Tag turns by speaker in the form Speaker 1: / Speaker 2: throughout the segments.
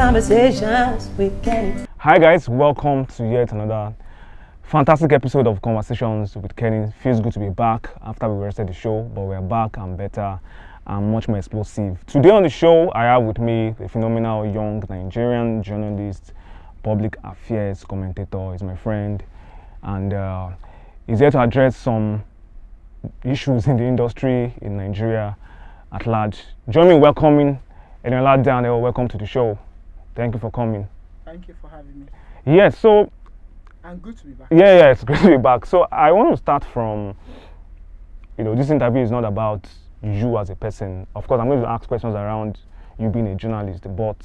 Speaker 1: Conversations with Kenny.
Speaker 2: Hi guys, welcome to yet another fantastic episode of Conversations with Kenny. Feels good to be back after we rested the show, but we're back and better and much more explosive. Today on the show, I have with me a phenomenal young Nigerian journalist, public affairs commentator. He's my friend, and he's here to address some issues in the industry in Nigeria at large. Join me in welcoming Eniola Daniel. Welcome to the show. Thank you for coming.
Speaker 3: Thank you for having me.
Speaker 2: Yes, so
Speaker 3: And good to be back.
Speaker 2: yeah, it's great to be back. So I want to start from, this interview is not about you as a person. Of course, I'm going to ask questions around you being a journalist, but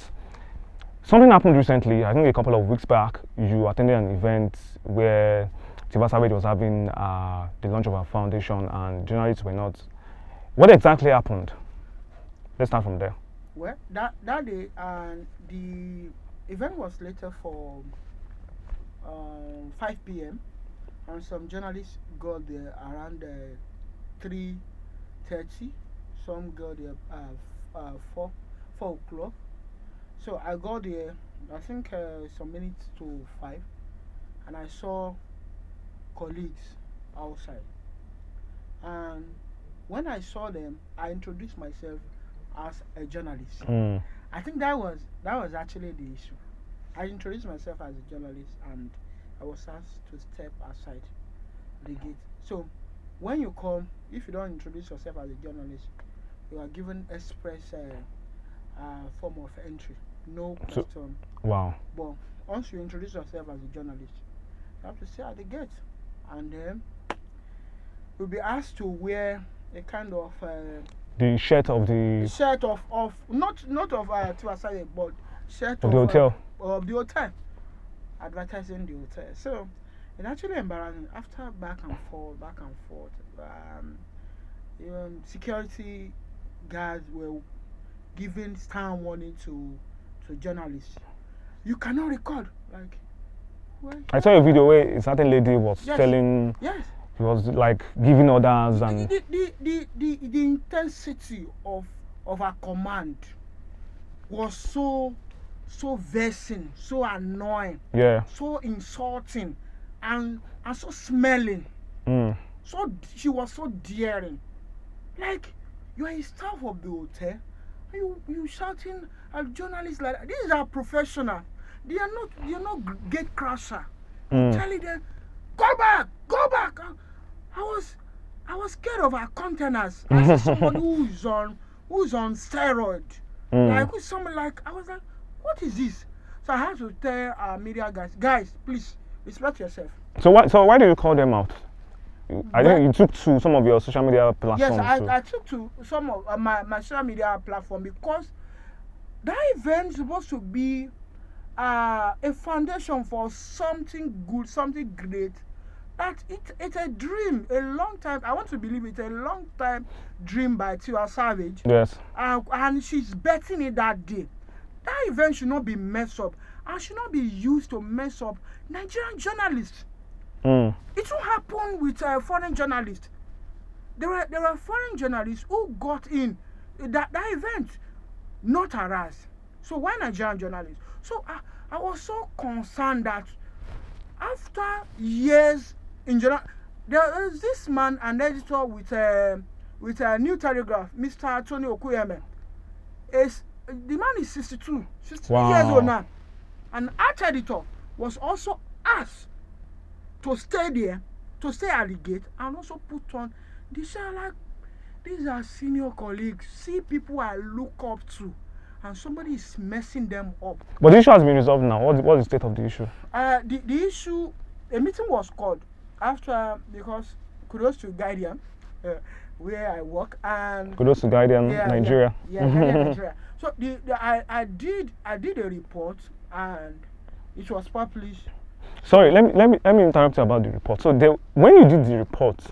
Speaker 2: something happened recently. I think a couple of weeks back, you attended an event where Tiwa Savage was having the launch of our foundation, and journalists were not. What exactly happened? Let's start from there.
Speaker 3: Well, that day, the event was later for 5 p.m. and some journalists got there around 3:30. Some got there 4 o'clock. So I got there, I think some minutes to 5, and I saw colleagues outside. And when I saw them, I introduced myself as a journalist. I think that was actually the issue. I introduced myself as a journalist, and I was asked to step aside the gate. So when you come, if you don't introduce yourself as a journalist, you are given express form of entry, no question.
Speaker 2: Wow.
Speaker 3: But once you introduce yourself as a journalist, you have to stay at the gate, and then you'll be asked to wear a kind of
Speaker 2: The shirt of
Speaker 3: not of Tiwa Savage, but shirt
Speaker 2: of the hotel.
Speaker 3: Of the hotel, advertising the hotel. So it's actually embarrassing. After back and forth, security guards were giving stern warning to journalists. You cannot record. Like,
Speaker 2: I saw a video where a certain lady was telling.
Speaker 3: Yes.
Speaker 2: He was like giving orders and
Speaker 3: the intensity of her command was so vexing, so annoying, so insulting, and so smelling. So she was so daring. Like, you are a staff of the hotel, and you shouting at journalists like that. These are professional. They are not gate crasher. Telling them, go back. I was scared of her containers. As somebody who's on steroid. Like, with someone like, I was like, what is this? So I had to tell our media guys, please respect yourself.
Speaker 2: So why do you call them out? I think you took to some of your social media platforms.
Speaker 3: Yes, I took to some of my social media platform, because that event is supposed to be a foundation for something good, something great. That it's a dream, a long time. I want to believe it's a long time dream by Tiwa Savage.
Speaker 2: Yes.
Speaker 3: And she's betting it that day. That event should not be messed up, and should not be used to mess up Nigerian journalists. It will happen with foreign journalists. There were foreign journalists who got in that event, not harassed. So why Nigerian journalists? So I was so concerned that after years in general, there is this man, an editor with a New Telegraph, Mr. Tony Okuyeme. The man is 62 years old now. An art editor was also asked to stay there, to stay at the gate, and also put on. These are senior colleagues. See, people I look up to, and somebody is messing them up.
Speaker 2: But the issue has been resolved now. What's the state of the issue?
Speaker 3: The issue, a meeting was called after, because kudos to Guardian, where I work, and
Speaker 2: kudos to Guardian, Nigeria.
Speaker 3: Guardian, Nigeria. So I did a report, and it was published.
Speaker 2: Sorry, let me interrupt you about the report. So when you did the report,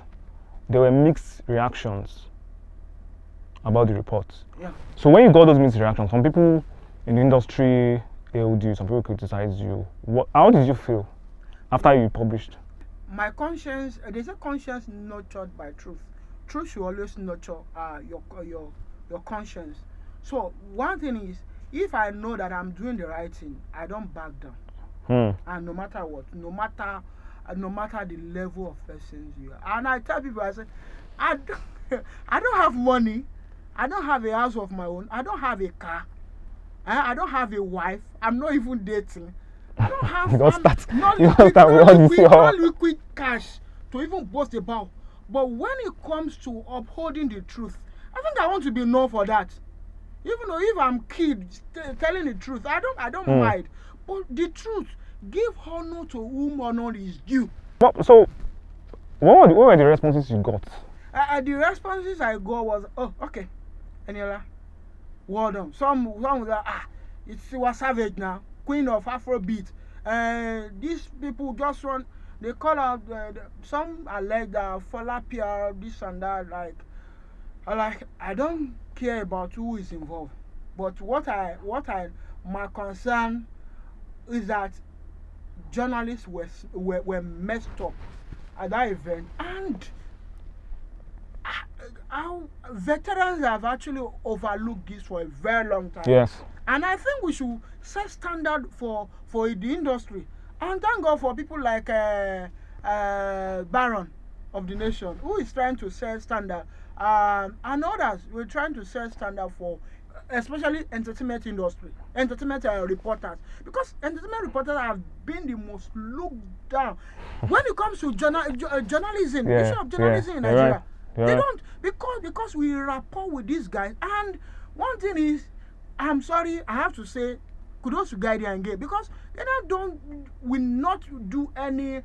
Speaker 2: there were mixed reactions about the report.
Speaker 3: Yeah.
Speaker 2: So when you got those mixed reactions, some people in the industry hailed you, some people criticized you. How did you feel after you published?
Speaker 3: My conscience, there's a conscience nurtured by truth. Truth should always nurture your conscience. So one thing is, if I know that I'm doing the right thing, I don't back down. And no matter what, no matter the level of persons you are. And I tell people, I say, I don't have money, I don't have a house of my own, I don't have a car, I don't have a wife, I'm not even dating. I don't have no liquid cash to even boast about. But when it comes to upholding the truth, I think I want to be known for that. Even though if I'm kid telling the truth, I don't mind. But the truth, give honor to whom honor is due.
Speaker 2: So, what were the responses you got?
Speaker 3: The responses I got was, oh, okay, Eniola, well done. Some was like, it's Tiwa Savage now, queen of Afrobeat. These people just want, they call out, some are like Fola PR, this and that, like, I don't care about who is involved. But my concern is that journalists were messed up at that event, and our veterans have actually overlooked this for a very long time.
Speaker 2: Yes.
Speaker 3: And I think we should set standard for the industry. And thank God for people like Baron of the Nation, who is trying to set standard, and others. We're trying to set standard for especially entertainment reporters, because entertainment reporters have been the most looked down when it comes to journalism. Issue of journalism in Nigeria. Right. They don't, because we rapport with these guys. And one thing is, I'm sorry, I have to say, kudos to Guardian and Gay, because they will not do any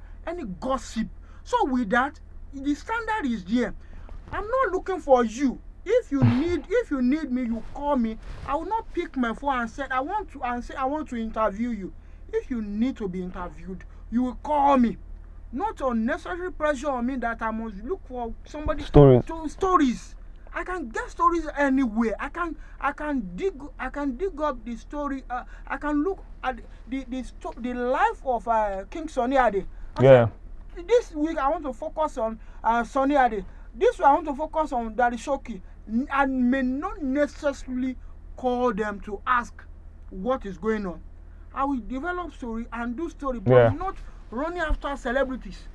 Speaker 3: gossip. So with that, the standard is there. I'm not looking for you. If you need me, you call me. I will not pick my phone and say I want to interview you. If you need to be interviewed, you will call me. Not unnecessary pressure on me that I must look for somebody stories. I can get stories anywhere. I can dig up the story. I can look at the life of King Sunny Ade. This week I want to focus on Sunny Ade. This week I want to focus on Daddy Shoki. I may not necessarily call them to ask what is going on. I will develop story and do story, but not running after celebrities.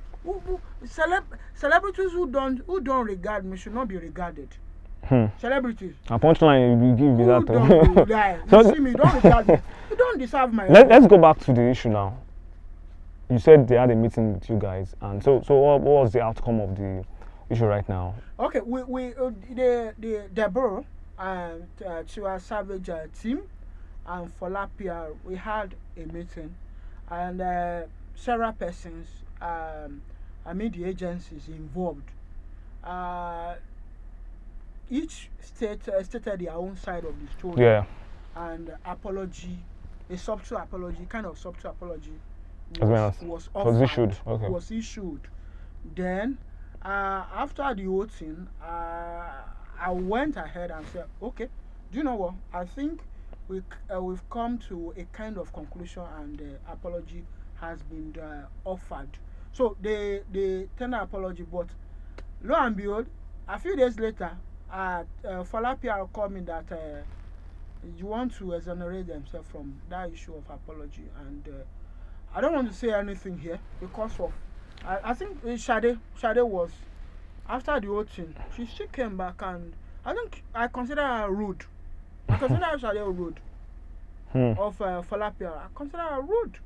Speaker 3: Celebrities who don't regard me should not be regarded. Celebrities. A
Speaker 2: punchline you give me that.
Speaker 3: You see me, don't regard me. You don't deserve my.
Speaker 2: Let's go back to the issue now. You said they had a meeting with you guys, and so what was the outcome of the issue right now? Okay,
Speaker 3: the Deborah and Tiwa Savage team and Fola PR, we had a meeting, and several persons, the agencies involved, each stated their own side of the story.
Speaker 2: Yeah.
Speaker 3: And apology, a subtle apology was
Speaker 2: issued. Okay.
Speaker 3: Was issued. Then, after the whole thing, I went ahead and said, okay, do you know what? I think we've come to a kind of conclusion, and the apology has been offered. So they tender apology, but lo and behold, a few days later, Fola PR called me that you want to exonerate themselves from that issue of apology, and I don't want to say anything here because of I think Sade was, after the whole thing, she came back, and I think I consider her rude. I consider Sade rude of Fola PR. I consider her rude.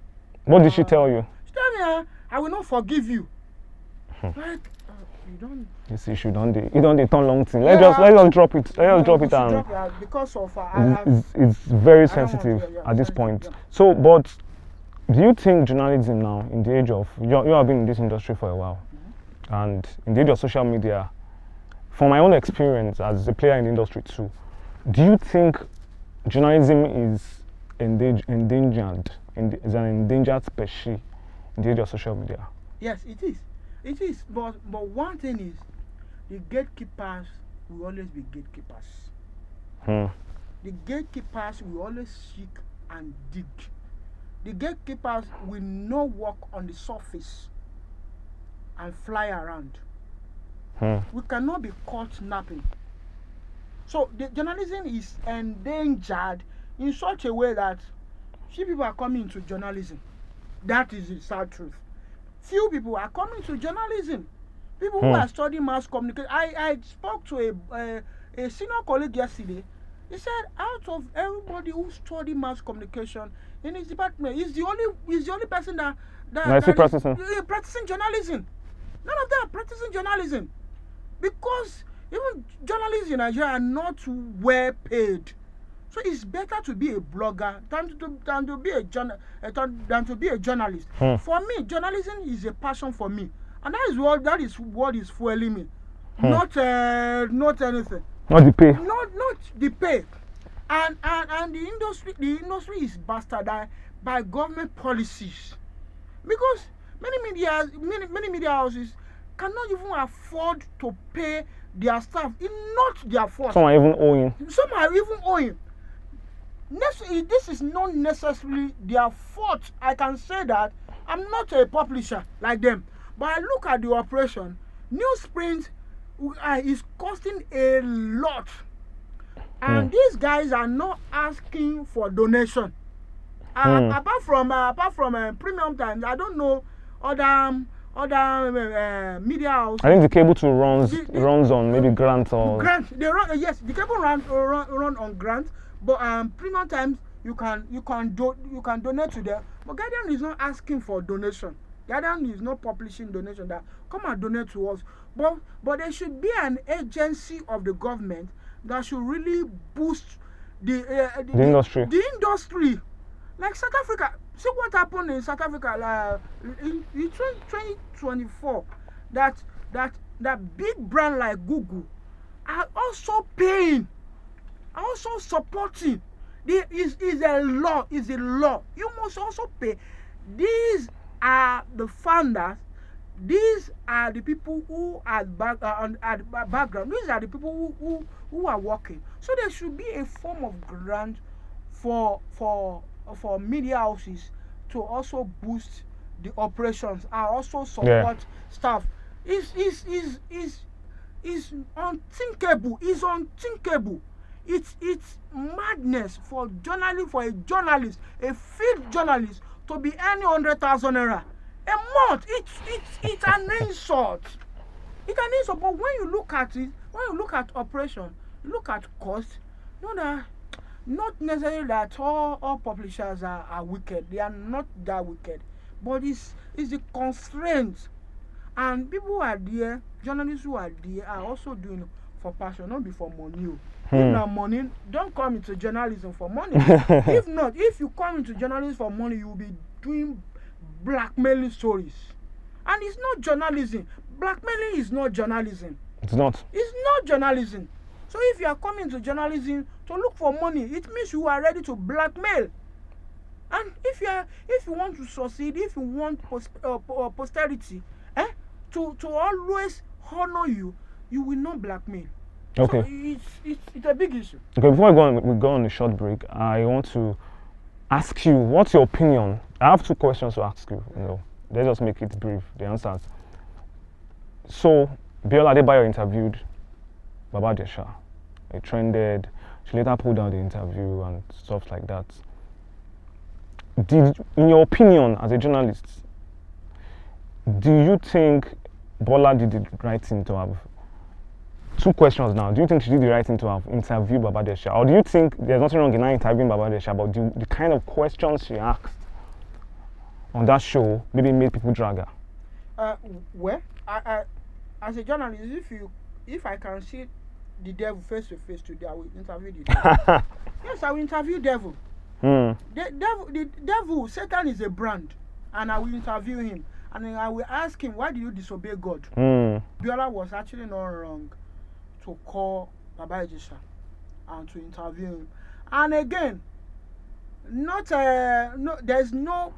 Speaker 2: What did she tell you?
Speaker 3: She told me, I will not forgive you. Like, you don't.
Speaker 2: This issue don't turn long thing. Let's just drop it. Let's drop it down.
Speaker 3: Because of
Speaker 2: it's very sensitive at this point.
Speaker 3: Yeah.
Speaker 2: So, but do you think journalism now, in the age of you have been in this industry for a while, and in the age of social media, from my own experience as a player in the industry too, do you think journalism is endangered? Is an endangered species in the age of social media?
Speaker 3: Yes, it is. It is. But one thing is, the gatekeepers will always be gatekeepers. The gatekeepers will always seek and dig. The gatekeepers will not walk on the surface and fly around. We cannot be caught napping. So the journalism is endangered in such a way that few people are coming into journalism. That is the sad truth. Few people are coming to journalism. People who are studying mass communication. I spoke to a senior colleague yesterday. He said out of everybody who study mass communication in his department, he's the only person that is practicing journalism. None of them are practicing journalism because even journalists in Nigeria are not well paid. So it's better to be a blogger than to be a journalist. For me, journalism is a passion for me, and that is what is fueling me. Not anything.
Speaker 2: Not the pay.
Speaker 3: Not the pay. And the industry is bastardized by government policies, because many media houses cannot even afford to pay their staff. It's not their fault.
Speaker 2: Some are even owing. This is not necessarily their fault. I can say that. I'm not a publisher like them, but I look at the operation. Newsprint is costing a lot, and these guys are not asking for donation. Apart from Premium Times, I don't know other media houses. I think the cable too runs on maybe grant or
Speaker 3: grant. They run yes, the cable run on grant, but Premium Times you can donate to them. But Guardian is not asking for donation. Guardian is not publishing donation that come and donate to us. But there should be an agency of the government that should really boost the
Speaker 2: industry.
Speaker 3: The industry, like South Africa. See what happened in South Africa in 2024. That big brand like Google are also paying, are also supporting. Is a law. You must also pay. These are the founders. These are the people who are background. These are the people who are working. So there should be a form of grant for media houses to also boost the operations and also support staff. Is unthinkable. It's unthinkable. It's madness for a journalist, a field journalist, to be earning 100,000 naira a month. It's an insult. It's an insult. But when you look at it, when you look at operation, you look at cost, you know that not necessarily that all publishers are wicked. They are not that wicked. But it's the constraints. And people who are there, journalists who are there, are also doing it for passion, not be for money. If not money, don't come into journalism for money. If not, if you come into journalism for money, you will be doing blackmailing stories. And it's not journalism. Blackmailing is not journalism.
Speaker 2: It's not.
Speaker 3: It's not journalism. So if you are coming to journalism to look for money, it means you are ready to blackmail. And if you want to succeed, if you want posterity, to always honor you, you will not blackmail.
Speaker 2: Okay.
Speaker 3: So it's a big issue.
Speaker 2: Okay, before we go on a short break, I want to ask you, what's your opinion? I have two questions to ask you. Let's just make it brief, the answers. So, Biola Adebayo interviewed Baba Jesha. It trended. She later pulled down the interview and stuff like that. In your opinion, as a journalist, do you think Bola did the right thing to have? Two questions now. Do you think she did the right thing to have interviewed Baba Jesha? Or do you think there's nothing wrong in her interviewing Baba Jesha, but the kind of questions she asked on that show maybe made people drag her?
Speaker 3: Well, I as a journalist, if I can see the devil face to face today, I will interview the devil. Yes, I will interview devil. The devil, Satan is a brand, and I will interview him, and then I will ask him, why do you disobey God? Biola was actually not wrong to call Baba Jesha and to interview him. And again, there's no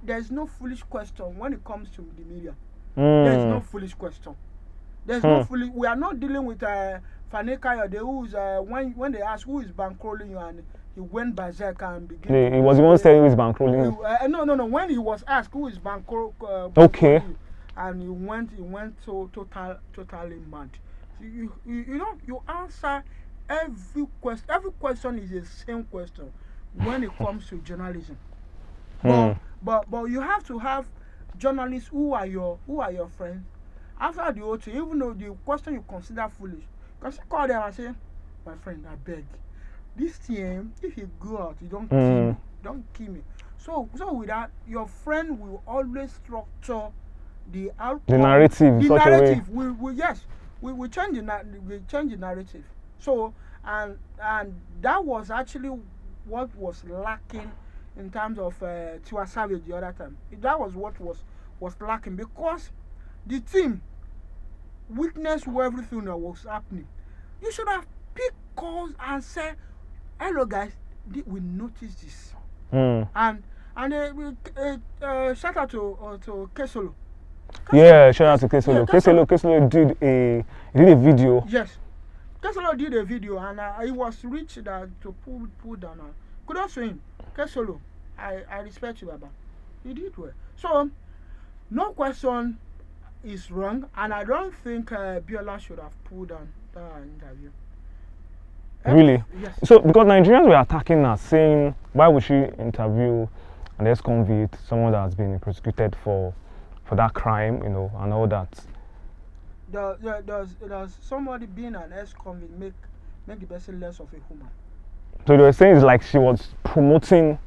Speaker 3: foolish question when it comes to the media. There's no foolish question. There's no foolish. We are not dealing with Funke Akindele, who's when they ask who is bankrolling you, and he went berserk and began.
Speaker 2: He was the one saying who is bankrolling you.
Speaker 3: No. When he was asked who is bankrolling
Speaker 2: okay,
Speaker 3: and he went so totally mad. You answer every question. Every question is the same question. when it comes to journalism.
Speaker 2: Hmm.
Speaker 3: But you have to have journalists who are your friends. After the whole thing, even though the question you consider foolish, because you call them and say, my friend, I beg, this thing, if you go out, you don't kill me. Don't kill me. So with that, your friend will always structure the outcome.
Speaker 2: The narrative.
Speaker 3: The
Speaker 2: such
Speaker 3: narrative.
Speaker 2: A way.
Speaker 3: We change the narrative. So and that was actually what was lacking in terms of Tiwa Savage the other time. That was what was lacking, because the team witnessed everything that was happening. You should have picked calls and said, hello guys, we noticed this. And shout out to Kesolo.
Speaker 2: Yeah, shout out to Kesolo.
Speaker 3: Yeah,
Speaker 2: Kesolo did a video.
Speaker 3: Yes, Kesolo did a video, and he was rich that to pull down. Kudos to him, Kesolo. I respect you, Baba. He did well. So no question is wrong, and I don't think Biola should have pulled down that interview.
Speaker 2: Really?
Speaker 3: Yes.
Speaker 2: So because Nigerians were attacking her, saying why would she interview an ex-convict, someone that has been prosecuted for that crime, and all that.
Speaker 3: Does somebody being an ex-convict make the person less of a human?
Speaker 2: So they were saying it's like she was promoting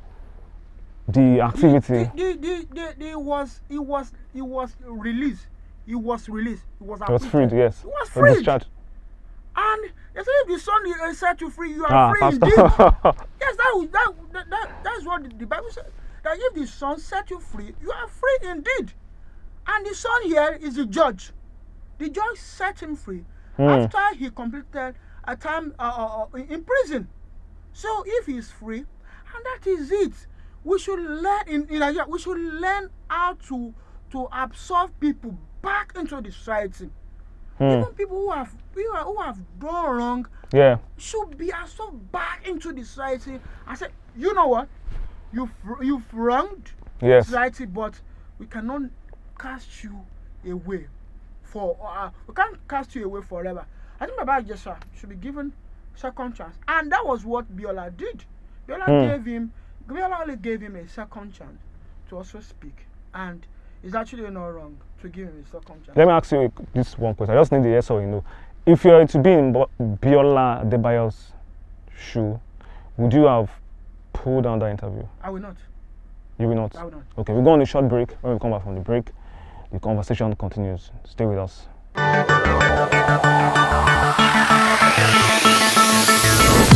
Speaker 2: the activity.
Speaker 3: He was released. He was
Speaker 2: freed, yes.
Speaker 3: He was freed.
Speaker 2: Discharged.
Speaker 3: And they say if the son set you free, you are free
Speaker 2: Pastor.
Speaker 3: indeed. Yes, that's what the Bible said. That if the son set you free, you are free indeed. And the son here is the judge. The judge set him free after he completed a time in prison. So if he is free, and that is it. We should learn in Nigeria. We should learn how to absorb people back into the society. Even people who have done wrong, should be absorbed back into the society. I said, you know what? You've wronged society, but we cannot cast you away we can't cast you away forever. I think Baba Jesha should be given second chance, and that was what Biola did. Biola only gave him a second chance to also speak, and it's actually not wrong to give him a second chance.
Speaker 2: Let me ask you this one question. I just need the yes or no. If you are to be in Biola Adebayo's shoe, would you have pulled down that interview?
Speaker 3: I will not.
Speaker 2: You will not?
Speaker 3: I will not.
Speaker 2: Okay, we'll go on a short break. When we come back from the break, the conversation continues. Stay with us.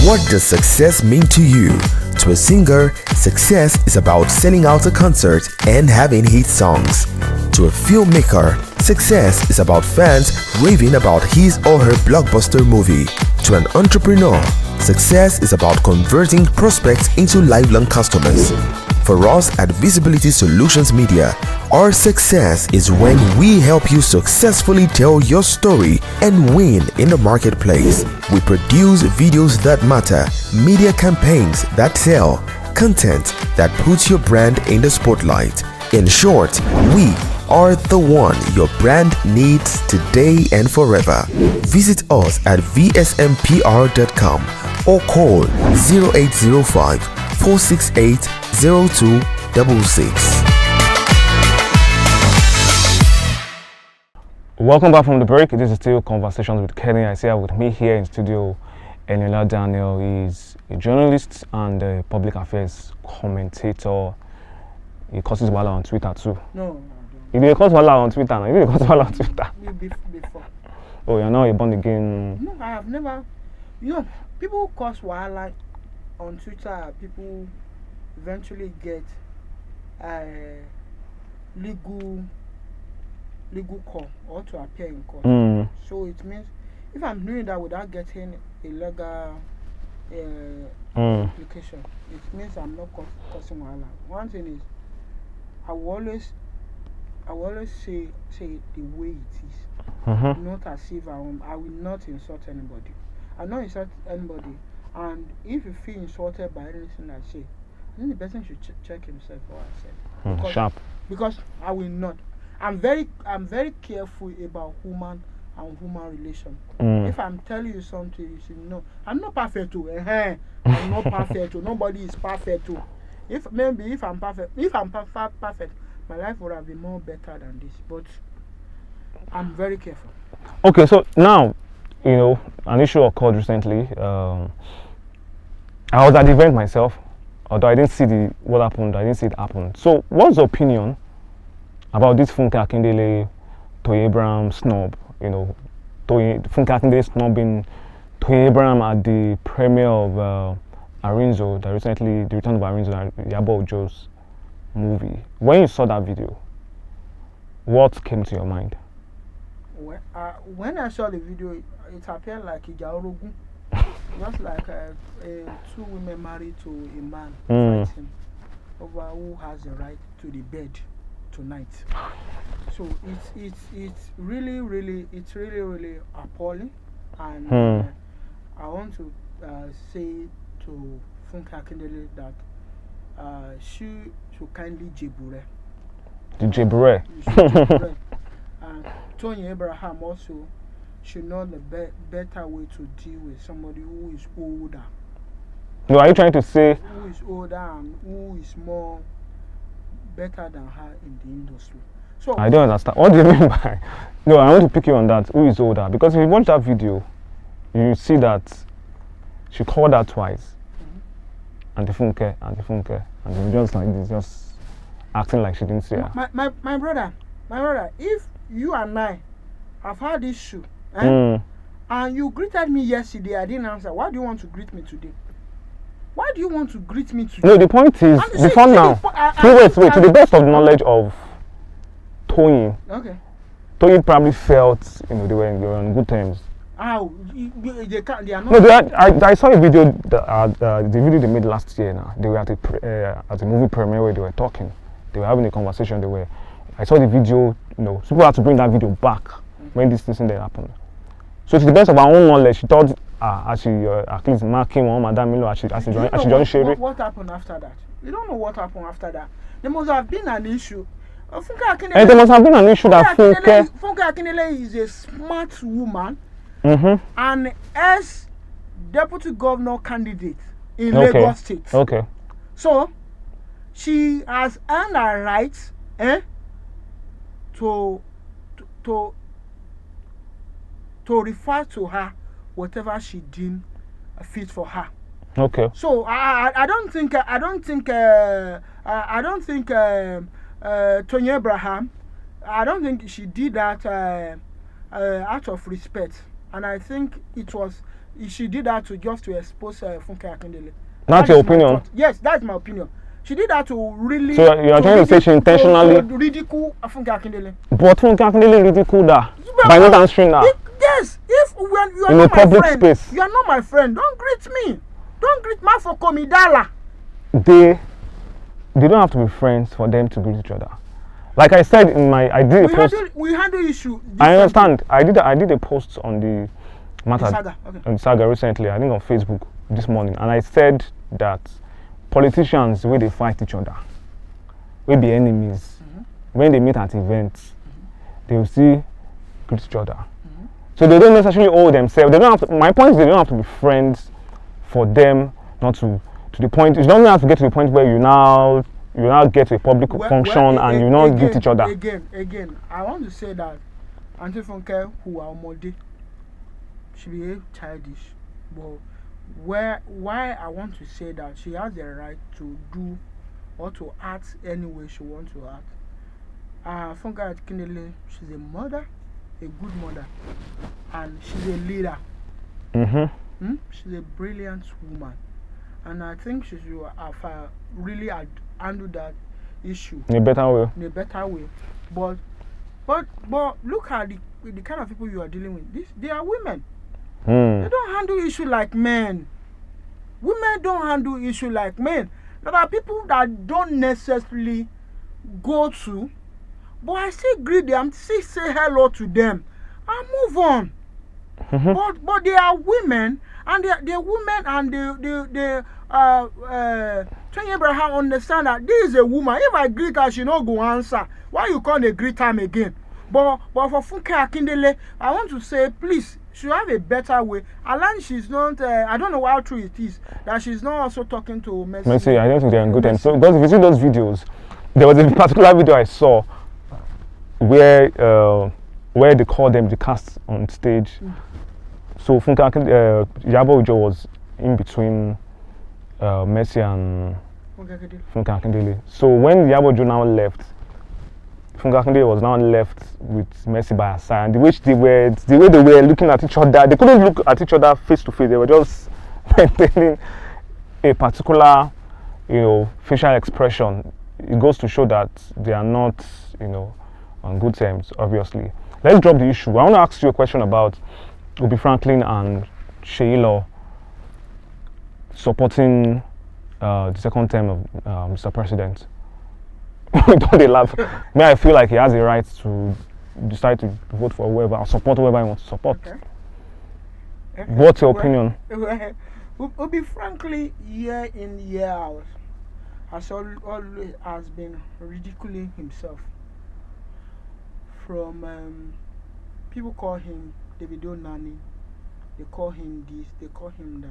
Speaker 1: What does success mean to you? To a singer, success is about selling out a concert and having hit songs. To a filmmaker, success is about fans raving about his or her blockbuster movie. To an entrepreneur, success is about converting prospects into lifelong customers. For us at Visibility Solutions Media, our success is when we help you successfully tell your story and win in the marketplace. We produce videos that matter, media campaigns that sell, content that puts your brand in the spotlight. In short, we are the one your brand needs today and forever. Visit us at vsmpr.com or call 0805 468 0266.
Speaker 2: Welcome back from the break. This is still Conversations with Kenny. I see with me here in studio Eniola Daniel. He's a journalist and a public affairs commentator. He causes wala on Twitter too.
Speaker 3: No,
Speaker 2: you didn't cause wala on Twitter now. You didn't cause wala on Twitter.
Speaker 3: Before.
Speaker 2: Oh, you're now a born again.
Speaker 3: No, I have never. People who cause wala on Twitter, people eventually get legal call or to appear in court. So it means if I'm doing that without getting a legal application, it means I'm not causing wahala. One thing is, I will always say the way it is, not as if I will not insult anybody. I will not insult anybody, and if you feel insulted by anything I say, I think the person should check himself or herself.
Speaker 2: Sharp.
Speaker 3: Because I will not. I'm very careful about human and human relation.
Speaker 2: Mm.
Speaker 3: If I'm telling you something, you should know. I'm not perfect too. I'm not perfect too. Nobody is perfect too. If I'm perfect, perfect, my life would have been more better than this. But I'm very careful.
Speaker 2: Okay, so now, you know, an issue occurred recently. I was at the event myself, although I didn't see what happened. I didn't see it happen. So, what's your opinion about this Funke Akindele, Toyin Abraham snub? You know, Funke Akindele snubbing Toyin Abraham at the premiere of Arinzo, the return of Arinzo, Yabo Ojo's movie. When you saw that video, what came to your mind?
Speaker 3: When I saw the video, it appeared like Ijaorogun, just like two women married to a man fighting over who has the right to the bed tonight. So it's really appalling, and I want to say to Funke Akindele that she should kindly jebure.
Speaker 2: The jebure.
Speaker 3: And Toyin Abraham also should know the better way to deal with somebody who is older.
Speaker 2: No, are you trying to say
Speaker 3: who is older and who is more better than her in the industry? So
Speaker 2: I don't understand. What do you mean by? No, I want to pick you on that. Who is older? Because if you watch that video, you see that she called her twice, and the Funke, and the just like this, just acting like she didn't see her.
Speaker 3: My brother, if you and I have had this issue, and you greeted me yesterday, I didn't answer. Why do you want to greet me today? Why do you want to greet me today?
Speaker 2: No, the point is, before now, wait, to the best of knowledge of Toyin, Toyin probably felt, you know, they were on good terms.
Speaker 3: How? They are not.
Speaker 2: No, I saw a video, the video they made last year. Now they were at a movie premiere where they were talking. They were having a conversation. I saw the video. You know, people had to bring that video back when this incident happened. So to the best of our own knowledge, she thought as she at least marking one Madam Milo as she joined Sherry.
Speaker 3: What happened after that? You don't know what happened after that. There must have been an issue. Funke
Speaker 2: there must have been an issue that
Speaker 3: Funke Akindele is a smart woman, and as deputy governor candidate in Lagos State.
Speaker 2: Okay.
Speaker 3: So she has earned her right, to refer to her whatever she deemed fit for her.
Speaker 2: Okay.
Speaker 3: So I don't think Toyin Abraham, I don't think she did that out of respect, and I think she did that to expose Funke Akindele.
Speaker 2: That's your opinion?
Speaker 3: Yes, that's my opinion. She did that to really.
Speaker 2: So you are trying to say she intentionally
Speaker 3: ridicule Funke Akindele.
Speaker 2: But Funke Akindele ridiculed her by not answering her.
Speaker 3: Yes, when you are
Speaker 2: in
Speaker 3: not
Speaker 2: a public
Speaker 3: my friend,
Speaker 2: space.
Speaker 3: You are not my friend. Don't greet me. Don't greet me for Komidala.
Speaker 2: They don't have to be friends for them to greet each other. Like I said I did a post.
Speaker 3: We handle issue.
Speaker 2: I understand. I did a post on the matter
Speaker 3: on
Speaker 2: Saga recently. I think on Facebook this morning, and I said that politicians, where they fight each other, will be enemies. When they meet at events, they will see greet each other. So they don't necessarily owe themselves. They don't have to, my point is they don't have to be friends for them not to the point. You don't have to get to the point where you now get to a public function and you not greet each other.
Speaker 3: Again, I want to say that Auntie Funke, who are Modi, she behave childish, but why I want to say that she has the right to do or to act any way she wants to act. Funke Akindele, she's a mother, a good mother, and she's a leader. She's a brilliant woman, and I think she should have really handled that issue
Speaker 2: in a better way.
Speaker 3: But look at the kind of people you are dealing with. They are women. They don't handle issue like men. Women don't handle issue like men. There are people that don't necessarily go to, but I still greet them, still say hello to them, and move on. But they are women, and they're women, and Toyin Abraham understand that this is a woman. If I greet her, she not go answer. Why you can't greet her again? But for Funke Akindele, I want to say, please, she have a better way. Alan, she's not. I don't know how true it is that she's not also talking to Messi.
Speaker 2: Messi, I don't think they're in good terms. So, because if you see those videos, there was a particular video I saw where they called them the cast on stage. So Funke Akindele, Yabo Ojo was in between Messi and Funke Akindele. So when Yabo Ojo now left, Funke Akindele was now left with Messi by her side. And the way they were looking at each other, they couldn't look at each other face to face. They were just maintaining a particular, facial expression. It goes to show that they are not, on good terms, obviously. Let's drop the issue. I want to ask you a question about Obi Franklin and Sheila supporting the second term of Mr. President. Don't they laugh? I feel like he has a right to decide to vote for whoever or support whoever he wants to support. Okay. What's your opinion?
Speaker 3: Obi Franklin, year in, year out, always has been ridiculing himself. From people call him Davido Nani, they call him this, they call him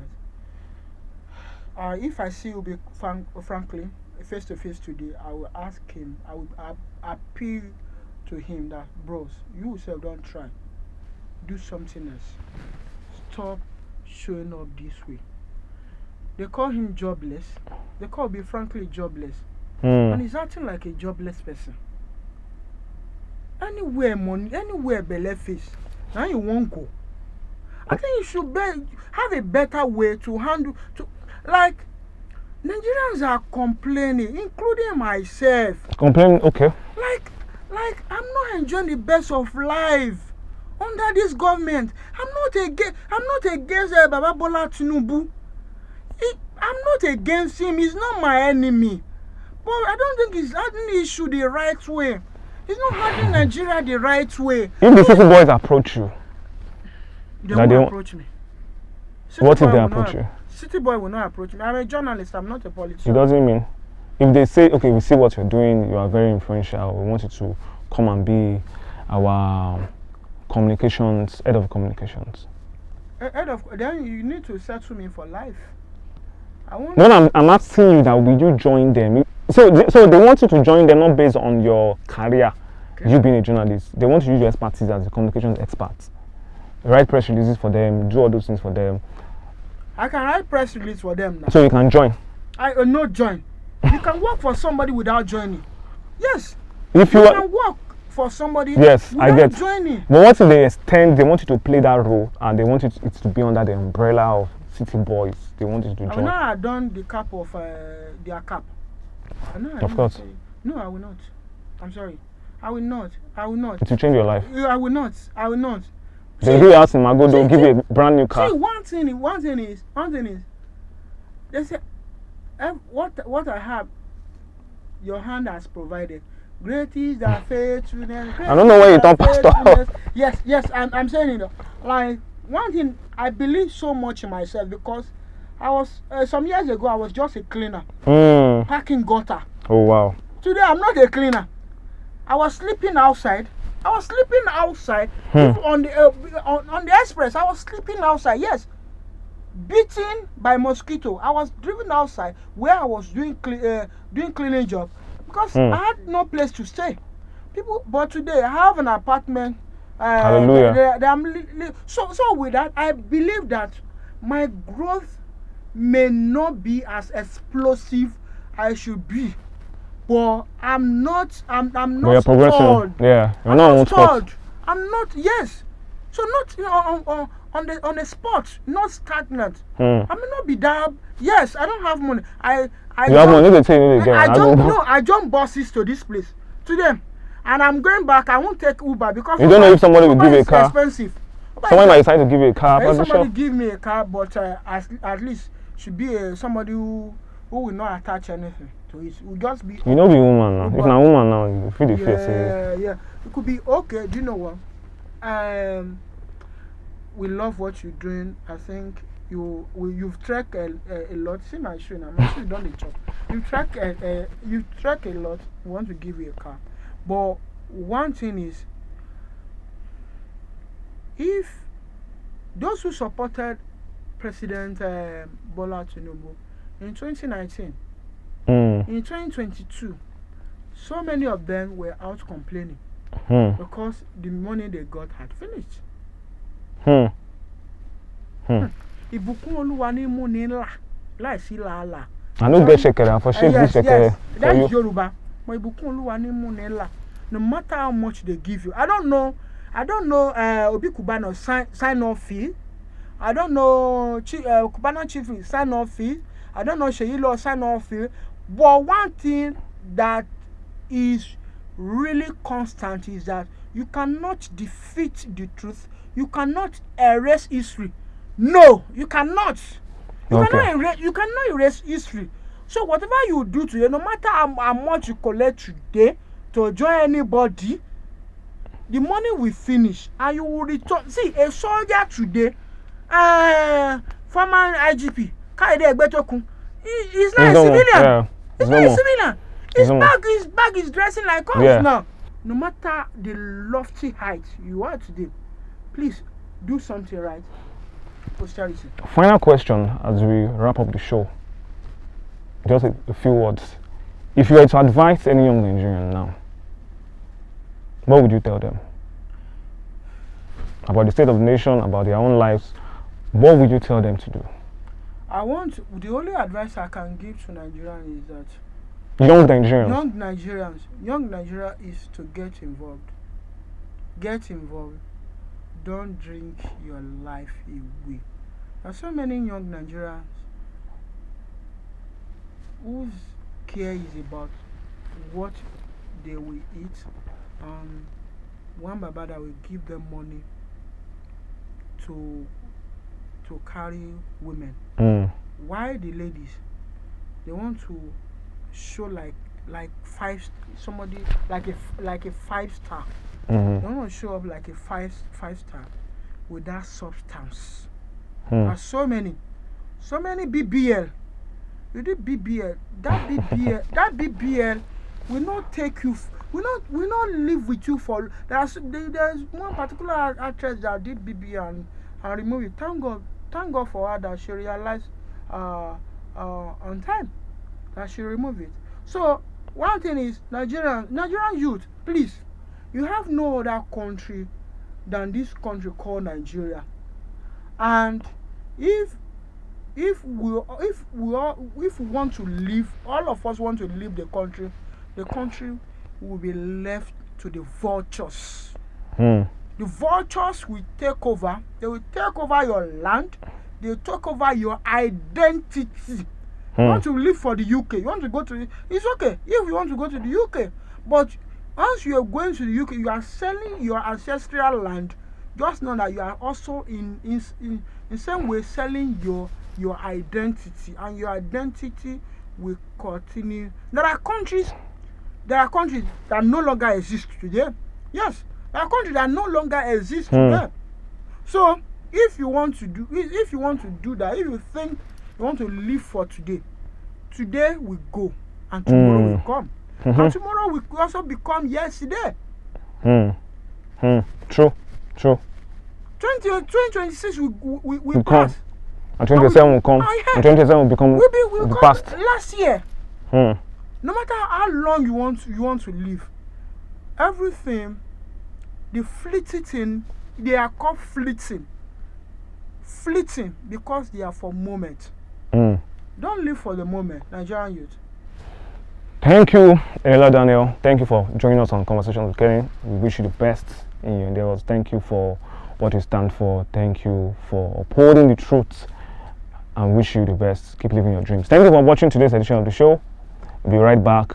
Speaker 3: that. If I see Obi Franklin face to face today, I will ask him, I will appeal to him that, bros, you yourself don't try, do something else, stop showing up this way. They call him jobless, they call Obi Franklin jobless, and he's acting like a jobless person. Anywhere money, anywhere belle face, now you won't go. I think you should have a better way to handle. Like, Nigerians are complaining, including myself.
Speaker 2: Complaining, okay.
Speaker 3: Like I'm not enjoying the best of life under this government. I'm not against Baba Bola Tinubu. I'm not against him. He's not my enemy. But I don't think he's handling the issue the right way. He's not handling Nigeria the right way.
Speaker 2: If the city boys approach you,
Speaker 3: they won't approach me.
Speaker 2: What if they approach you?
Speaker 3: City boy will not approach me. I'm a journalist. I'm not a politician.
Speaker 2: It doesn't mean if they say, okay, we see what you're doing, you are very influential, we want you to come and be our communications, head of communications.
Speaker 3: Then you need to settle me for life.
Speaker 2: No, I'm asking you that will you join them? So they want you to join them not based on your career, okay, you being a journalist. They want you to use your expertise as a communications expert. Write press releases for them, do all those things for them.
Speaker 3: I can write press release for them now.
Speaker 2: So you can join?
Speaker 3: I not join. You can work for somebody without joining. Yes.
Speaker 2: If
Speaker 3: you can work for somebody
Speaker 2: yes,
Speaker 3: without
Speaker 2: I get
Speaker 3: joining.
Speaker 2: But what if they want you to play that role and they want it to be under the umbrella of City Boys? They want you to join.
Speaker 3: Now I done the cap of their cap.
Speaker 2: Of course.
Speaker 3: No, I will not. I'm sorry. I will not.
Speaker 2: It will change your life.
Speaker 3: I will not.
Speaker 2: They give you a house in Mago, they'll give you a brand new car.
Speaker 3: See, one thing is, they say, what I have, your hand has provided. Great is thy faithfulness.
Speaker 2: I don't know where you talk, Pastor.
Speaker 3: Yes, I'm saying it. Like, one thing, I believe so much in myself because I was, some years ago, I was just a cleaner. Packing gutter.
Speaker 2: Oh, wow.
Speaker 3: Today, I'm not a cleaner. I was sleeping outside. On the express. I was sleeping outside. Yes, beaten by mosquito. I was driven outside where I was doing cleaning job because I had no place to stay. But today I have an apartment.
Speaker 2: Hallelujah.
Speaker 3: So with that, I believe that my growth may not be as explosive as I should be. But I'm not stalled.
Speaker 2: Yeah,
Speaker 3: I'm not stalled. I'm not. Yes. So not on the spot, not stagnant. I may not be that. Yes, I don't have money. I
Speaker 2: have money. They tell you again.
Speaker 3: I jump buses to this place to them, and I'm going back. I won't take Uber because
Speaker 2: you don't know if somebody will give you a car.
Speaker 3: Expensive.
Speaker 2: Someone might decide to give you a car.
Speaker 3: If somebody give me a car, but at least should be somebody who will not attach anything to it. Will just be.
Speaker 2: You know, be woman now. If not woman now, you feel the fear.
Speaker 3: Yeah. It could be okay. Do you know what? We love what you're doing. I think you've tracked a lot. See my shoe now. My shoe done the job. You track a lot. We want to give you a car, but one thing is, if those who supported President Bola Tinubu in 2019, in 2022, so many of them were out complaining because the money they got had finished. Ìbùkún Olúwa ní mú ni ńlá láìsí làálàá.
Speaker 2: I don't get shekere for shake this shekere.
Speaker 3: Yes, that is Yoruba. But ìbùkún Olúwa ní mú ni ńlá. No matter how much they give you, I don't know. Obi Kubana sign off fee. I don't know Kubana Chief sign off fee. I don't know Sheyilo sign off fee. But one thing that is really constant is that you cannot defeat the truth. You cannot erase history. No, you cannot. You cannot erase history. So whatever you do today, no matter how much you collect today to join anybody, the money will finish and you will return. See, a soldier today, former IGP, Kaide Egbetokun, he's not a civilian.
Speaker 2: Yeah.
Speaker 3: He's not a civilian. His bag is dressing like us now. No matter the lofty height you are today, please do something right. Posterity.
Speaker 2: Final question as we wrap up the show. Just a few words. If you were to advise any young Nigerian now, what would you tell them? About the state of the nation, about their own lives, what would you tell them to do?
Speaker 3: The only advice I can give to Nigerians is that
Speaker 2: Young Nigerians.
Speaker 3: Young Nigeria is to get involved. Get involved. Don't drink your life away. There are so many young Nigerians whose care is about what they will eat. One baba that will give them money to carry women. Why the ladies? They want to show like somebody like a 5-star. They want to show up like a five star with that substance. There are so many BBL. You did BBL. That BBL will not take you. Will not live with you for. There's one particular actress that did BBL and remove it. Thank God for her that she realized on time that she removed it. So one thing is Nigerian youth, please, you have no other country than this country called Nigeria, and if we want to live, all of us want to leave the country will be left to the vultures. The vultures will take over. They will take over your land. They will take over your identity. You want to live for the UK. You want to go to it's okay if you want to go to the UK. But once you are going to the UK, you are selling your ancestral land. Just know that you are also in some way selling your identity, and your identity will continue. There are countries that no longer exist today. Yes, there are countries that no longer exist today. So if you want to do that, if you think you want to live for today will go and tomorrow will come. And tomorrow will also become yesterday.
Speaker 2: True.
Speaker 3: 2026 will pass.
Speaker 2: And 27 will come. And 27 will become the past.
Speaker 3: Last year. No matter how long you want to live, everything, the fleeting thing, they are called fleeting because they are for moment. Don't live for the moment, Nigerian youth.
Speaker 2: Thank you, Eniola Daniel. Thank you for joining us on Conversations with Kenny. We wish you the best in your endeavors. Thank you for what you stand for. Thank you for upholding the truth, and wish you the best. Keep living your dreams. Thank you for watching today's edition of the show. We'll be right back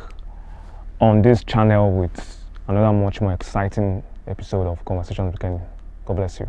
Speaker 2: on this channel with another much more exciting episode of Conversations with Kenny. God bless you.